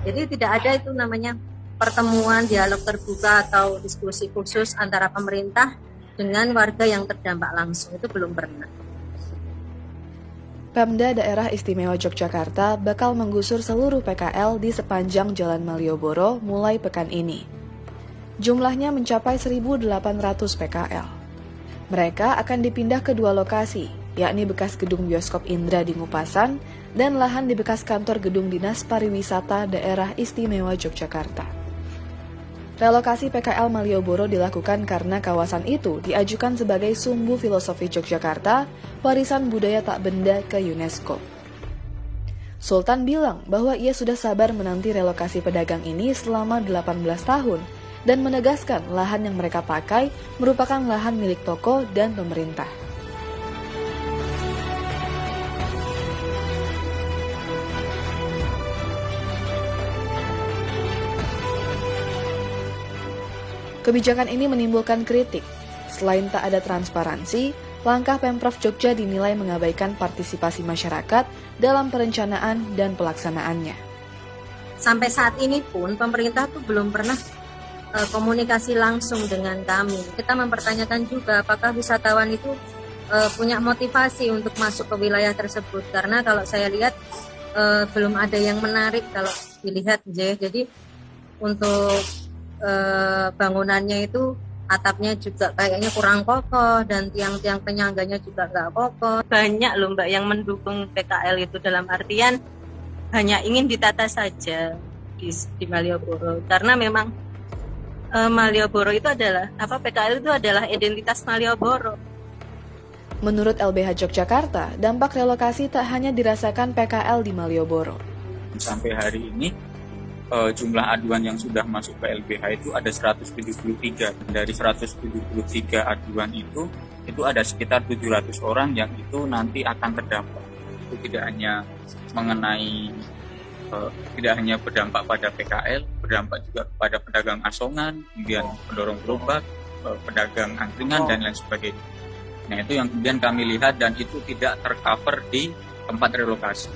Jadi tidak ada itu namanya pertemuan, dialog terbuka atau diskusi khusus antara pemerintah dengan warga yang terdampak langsung, itu belum pernah. Pemda Daerah Istimewa Yogyakarta bakal menggusur seluruh PKL di sepanjang Jalan Malioboro mulai pekan ini. Jumlahnya mencapai 1.800 PKL. Mereka akan dipindah ke dua lokasi, yakni bekas gedung bioskop Indra di Ngupasan dan lahan di bekas kantor gedung Dinas Pariwisata Daerah Istimewa Yogyakarta. Relokasi PKL Malioboro dilakukan karena kawasan itu diajukan sebagai sumbu filosofi Yogyakarta, warisan budaya tak benda ke UNESCO. Sultan bilang bahwa ia sudah sabar menanti relokasi pedagang ini selama 18 tahun dan menegaskan lahan yang mereka pakai merupakan lahan milik toko dan pemerintah. Kebijakan ini menimbulkan kritik. Selain tak ada transparansi, langkah Pemprov Jogja dinilai mengabaikan partisipasi masyarakat dalam perencanaan dan pelaksanaannya. Sampai saat ini pun pemerintah tuh belum pernah komunikasi langsung dengan kami. Kita mempertanyakan juga apakah wisatawan itu punya motivasi untuk masuk ke wilayah tersebut. Karena kalau saya lihat belum ada yang menarik kalau dilihat. Jadi untuk bangunannya itu atapnya juga kayaknya kurang kokoh dan tiang-tiang penyangganya juga nggak kokoh. Banyak loh Mbak yang mendukung PKL itu, dalam artian hanya ingin ditata saja di Malioboro, karena memang Malioboro itu adalah PKL itu adalah identitas Malioboro. Menurut LBH Yogyakarta, dampak relokasi tak hanya dirasakan PKL di Malioboro. Sampai hari ini jumlah aduan yang sudah masuk ke LBH itu ada 173. Dari 173 aduan itu ada sekitar 700 orang yang itu nanti akan terdampak. Itu tidak hanya mengenai tidak hanya berdampak pada PKL, berdampak juga pada pedagang asongan, kemudian pendorong gerobak, pedagang angkringan dan lain sebagainya. Nah, itu yang kemudian kami lihat dan itu tidak tercover di tempat relokasi.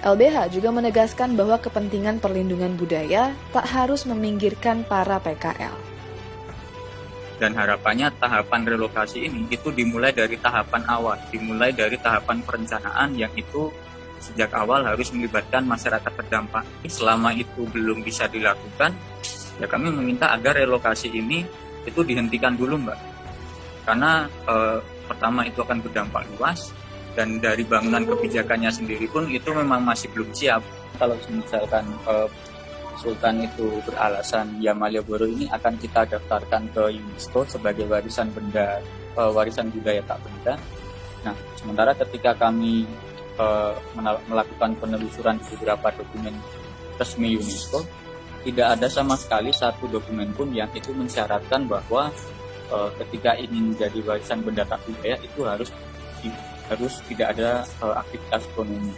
LBH juga menegaskan bahwa kepentingan perlindungan budaya tak harus meminggirkan para PKL. Dan harapannya tahapan relokasi ini itu dimulai dari tahapan awal, dimulai dari tahapan perencanaan yang itu sejak awal harus melibatkan masyarakat terdampak. Selama itu belum bisa dilakukan, ya kami meminta agar relokasi ini itu dihentikan dulu, Mbak. Karena pertama itu akan berdampak luas, dan dari bangunan kebijakannya sendiri pun itu memang masih belum siap. Kalau misalkan Sultan itu beralasan ya Malioboro ini akan kita daftarkan ke UNESCO sebagai warisan budaya tak benda. Nah, sementara ketika kami melakukan penelusuran di beberapa dokumen resmi UNESCO, tidak ada sama sekali satu dokumen pun yang itu mensyaratkan bahwa ketika ingin menjadi warisan benda tak budaya itu harus tidak ada aktivitas ekonomi.